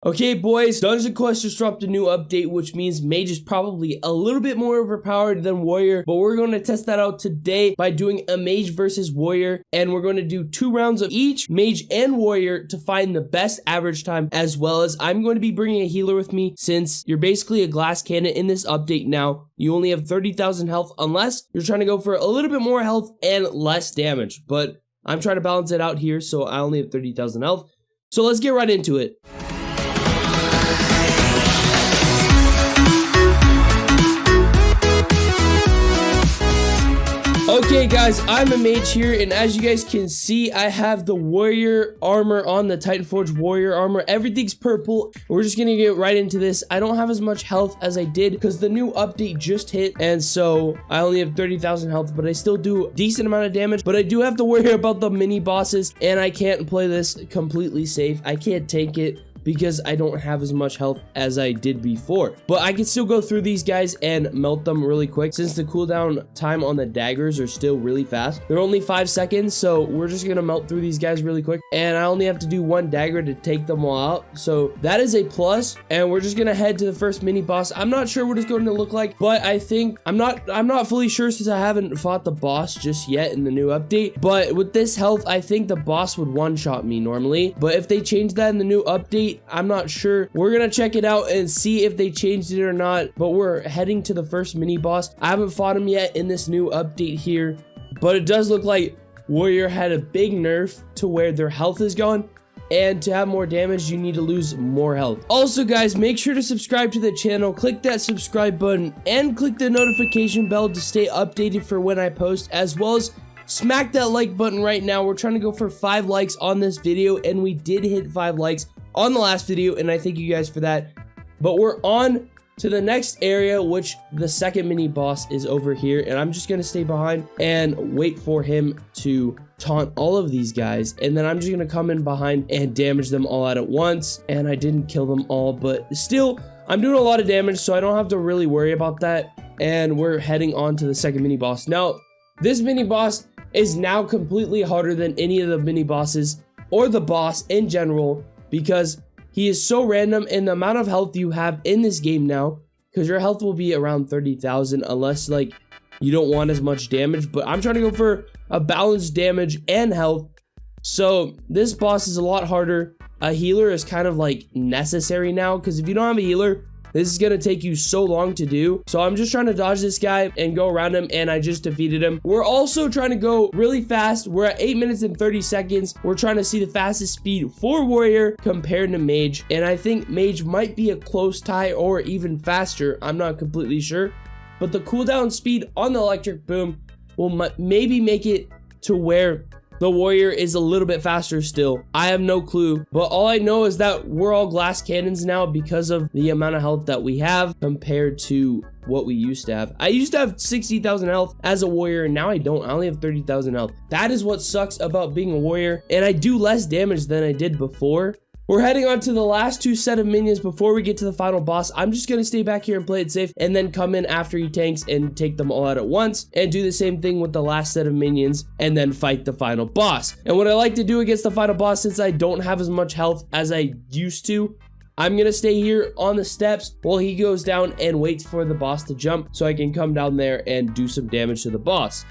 Okay boys, Dungeon Quest just dropped a new update, which means Mage is probably a little bit more overpowered than Warrior, but we're going to test that out today by doing a Mage versus Warrior, and we're going to do 2 rounds of each, Mage and Warrior, to find the best average time, as well as I'm going to be bringing a healer with me, since you're basically a glass cannon in this update now. You only have 30,000 health, unless you're trying to go for a little bit more health and less damage, but I'm trying to balance it out here, so I only have 30,000 health. So let's get right into it. Okay guys, I'm a mage here, and as you guys can see, I have the warrior armor on, the Titanforge warrior armor. Everything's purple. We're just gonna get right into this. I don't have as much health as I did because the new update just hit, and so I only have 30,000 health, but I still do a decent amount of damage. But I do have to worry about the mini bosses, and I can't play this completely safe. I can't take it because I don't have as much health as I did before. But I can still go through these guys and melt them really quick, since the cooldown time on the daggers are still really fast. They're only 5 seconds, so we're just gonna melt through these guys really quick. And I only have to do 1 dagger to take them all out, so that is a plus. And we're just gonna head to the first mini boss. I'm not sure what it's going to look like, but I think I'm not fully sure, since I haven't fought the boss just yet in the new update. But with this health, I think the boss would one-shot me normally. But if they change that in the new update, I'm not sure. We're gonna check it out and see if they changed it or not. But we're heading to the first mini boss. I haven't fought him yet in this new update here, but it does look like Warrior had a big nerf to where their health is gone, and to have more damage you need to lose more health. Also guys, make sure to subscribe to the channel, click that subscribe button, and click the notification bell to stay updated for when I post, as well as smack that like button right now. We're trying to go for 5 likes on this video, and we did hit 5 likes on the last video, and I thank you guys for that. But we're on to the next area, which the second mini boss is over here, and I'm just gonna stay behind and wait for him to taunt all of these guys, and then I'm just gonna come in behind and damage them all out at once. And I didn't kill them all, but still I'm doing a lot of damage, so I don't have to really worry about that. And we're heading on to the second mini boss. Now this mini boss is now completely harder than any of the mini bosses or the boss in general, because he is so random in the amount of health you have in this game now, because your health will be around 30,000 unless like you don't want as much damage. But I'm trying to go for a balanced damage and health, so this boss is a lot harder. A healer is kind of like necessary now, because if you don't have a healer, this is gonna take you so long to do. So I'm just trying to dodge this guy and go around him, and I just defeated him. We're also trying to go really fast. We're at 8 minutes and 30 seconds. We're trying to see the fastest speed for Warrior compared to Mage, and I think Mage might be a close tie or even faster. I'm not completely sure, but the cooldown speed on the electric boom will maybe make it to where the Warrior is a little bit faster still. I have no clue, but all I know is that we're all glass cannons now because of the amount of health that we have compared to what we used to have. I used to have 60,000 health as a Warrior, and now I don't. I only have 30,000 health. That is what sucks about being a Warrior, and I do less damage than I did before. We're heading on to the last 2 set of minions before we get to the final boss. I'm just gonna stay back here and play it safe, and then come in after he tanks and take them all out at once, and do the same thing with the last set of minions, and then fight the final boss. And what I like to do against the final boss, since I don't have as much health as I used to, I'm gonna stay here on the steps while he goes down and waits for the boss to jump, so I can come down there and do some damage to the boss.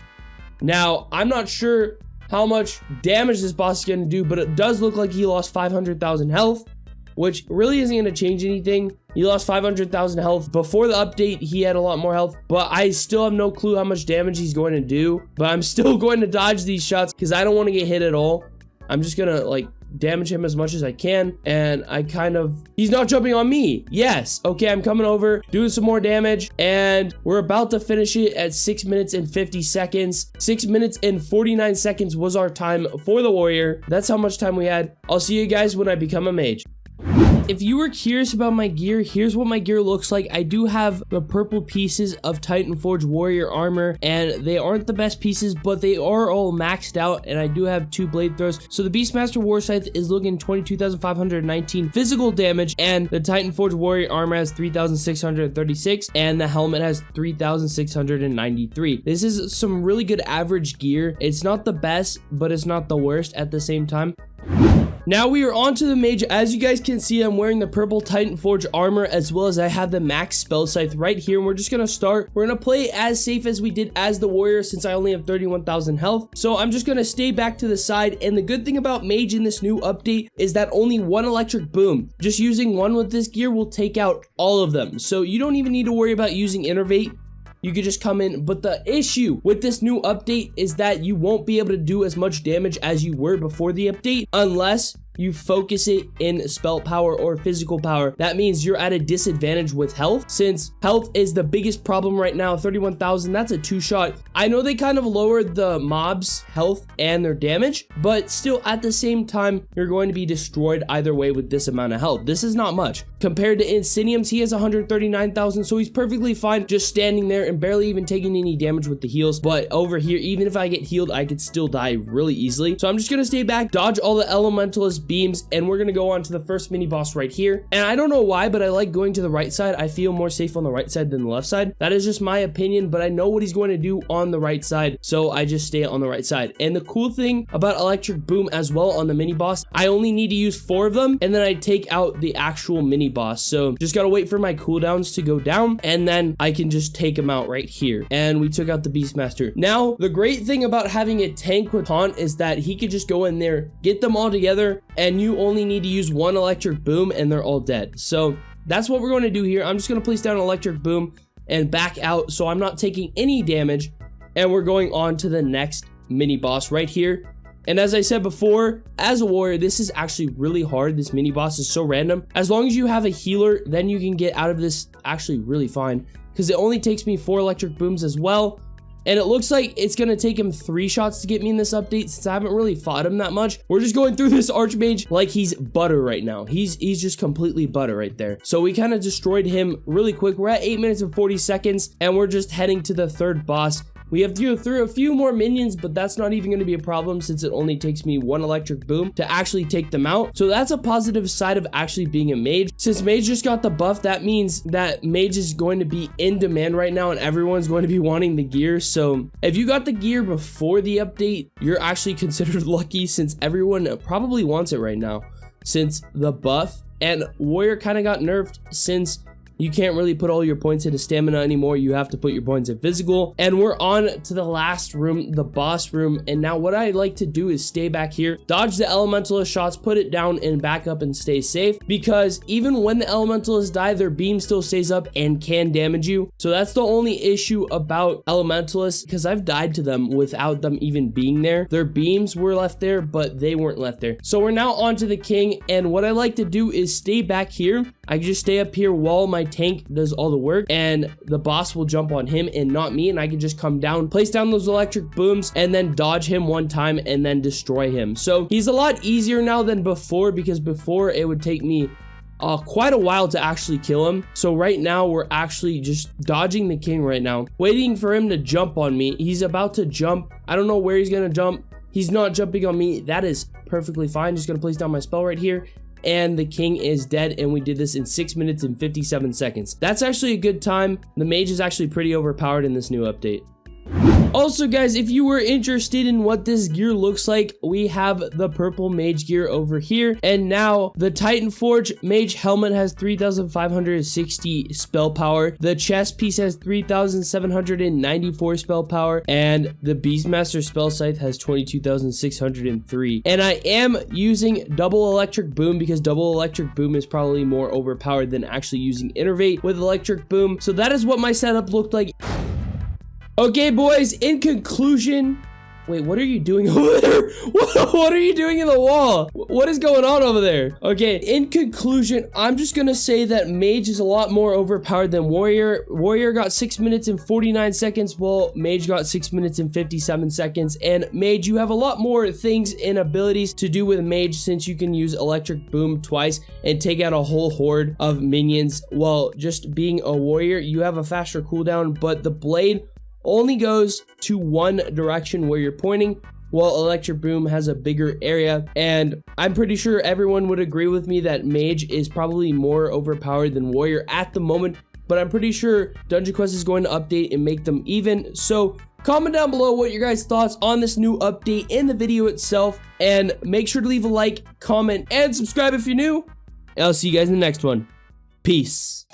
Now, I'm not sure how much damage this boss is going to do, but it does look like he lost 500,000 health, which really isn't going to change anything. He lost 500,000 health. Before the update, he had a lot more health, but I still have no clue how much damage he's going to do. But I'm still going to dodge these shots because I don't want to get hit at all. I'm just going to like damage him as much as I can, and he's not jumping on me. Yes, okay, I'm coming over, doing some more damage, and we're about to finish it at 6 minutes and 50 seconds. 6 minutes and 49 seconds was our time for the Warrior. That's how much time we had. I'll see you guys when I become a Mage. If you were curious about my gear, here's what my gear looks like. I do have the purple pieces of Titanforge Warrior armor, and they aren't the best pieces, but they are all maxed out, and I do have 2 blade throws. So the Beastmaster War Scythe is looking 22,519 physical damage, and the Titanforge Warrior armor has 3,636, and the helmet has 3,693. This is some really good average gear. It's not the best, but it's not the worst at the same time. Now we are on to the mage. As you guys can see, I'm wearing the purple Titan Forge armor, as well as I have the max spell scythe right here. And we're just gonna start. We're gonna play as safe as we did as the warrior, since I only have 31,000 health. So I'm just gonna stay back to the side. And the good thing about mage in this new update is that only one electric boom, just using one with this gear, will take out all of them. So you don't even need to worry about using innervate. You could just come in. But the issue with this new update is that you won't be able to do as much damage as you were before the update unless you focus it in spell power or physical power. That means you're at a disadvantage with health, since health is the biggest problem right now. 31,000, that's a 2-shot. I know they kind of lowered the mobs' health and their damage, but still at the same time, you're going to be destroyed either way with this amount of health. This is not much. Compared to Insinium's, he has 139,000, so he's perfectly fine just standing there and barely even taking any damage with the heals. But over here, even if I get healed, I could still die really easily. So I'm just gonna stay back, dodge all the elementalist beams, and we're gonna go on to the first mini boss right here. And I don't know why, but I like going to the right side. I feel more safe on the right side than the left side. That is just my opinion, but I know what he's going to do on the right side, so I just stay on the right side. And the cool thing about electric boom as well on the mini boss, I only need to use 4 of them, and then I take out the actual mini boss. So just gotta wait for my cooldowns to go down, and then I can just take him out right here. And we took out the Beastmaster. Now, the great thing about having a tank with Taunt is that he could just go in there, get them all together, and you only need to use 1 electric boom and they're all dead. So that's what we're going to do here. I'm just going to place down an electric boom and back out so I'm not taking any damage, and we're going on to the next mini boss right here. And as I said before, as a warrior, this is actually really hard. This mini boss is so random. As long as you have a healer, then you can get out of this actually really fine, because it only takes me 4 electric booms as well. And it looks like it's going to take him 3 shots to get me in this update, since I haven't really fought him that much. We're just going through this Archmage like he's butter right now. He's just completely butter right there. So we kind of destroyed him really quick. We're at 8 minutes and 40 seconds, and we're just heading to the 3rd boss. We have to go through a few more minions, but that's not even going to be a problem, since it only takes me 1 electric boom to actually take them out. So that's a positive side of actually being a mage. Since mage just got the buff, that means that mage is going to be in demand right now, and everyone's going to be wanting the gear. So if you got the gear before the update, you're actually considered lucky, since everyone probably wants it right now, since the buff. And warrior kind of got nerfed, since you can't really put all your points into stamina anymore. You have to put your points in physical. And we're on to the last room, the boss room. And now what I like to do is stay back here, dodge the elementalist shots, put it down and back up and stay safe. Because even when the elementalists die, their beam still stays up and can damage you. So that's the only issue about elementalists, because I've died to them without them even being there. Their beams were left there, but they weren't left there. So we're now on to the king. And what I like to do is stay back here. I can just stay up here while my tank does all the work, and the boss will jump on him and not me, and I can just come down, place down those electric booms, and then dodge him 1 time and then destroy him. So he's a lot easier now than before, because before it would take me quite a while to actually kill him. So right now we're actually just dodging the king right now, waiting for him to jump on me. He's about to jump. I don't know where he's gonna jump. He's not jumping on me. That is perfectly fine. Just gonna place down my spell right here, and the king is dead, and we did this in 6 minutes and 57 seconds. That's actually a good time. The mage is actually pretty overpowered in this new update. Also, guys, if you were interested in what this gear looks like, we have the purple mage gear over here. And now the Titan Forge mage helmet has 3,560 spell power. The chest piece has 3,794 spell power, and the Beastmaster spell scythe has 22,603. And I am using double electric boom, because double electric boom is probably more overpowered than actually using innervate with electric boom. So that is what my setup looked like. Okay, boys, in conclusion, wait, what are you doing over there? What are you doing in the wall? What is going on over there? Okay, in conclusion, I'm just gonna say that mage is a lot more overpowered than warrior. Warrior got 6 minutes and 49 seconds, while mage got 6 minutes and 57 seconds. And mage, you have a lot more things and abilities to do with mage, since you can use electric boom twice and take out a whole horde of minions. While just being a warrior, you have a faster cooldown, but the blade only goes to one direction where you're pointing, while electric boom has a bigger area. And I'm pretty sure everyone would agree with me that mage is probably more overpowered than warrior at the moment, but I'm pretty sure Dungeon Quest is going to update and make them even. So Comment down below what your guys' thoughts on this new update in the video itself, and make sure to leave a like, comment, and subscribe if you're new. And I'll see you guys in the next one. Peace.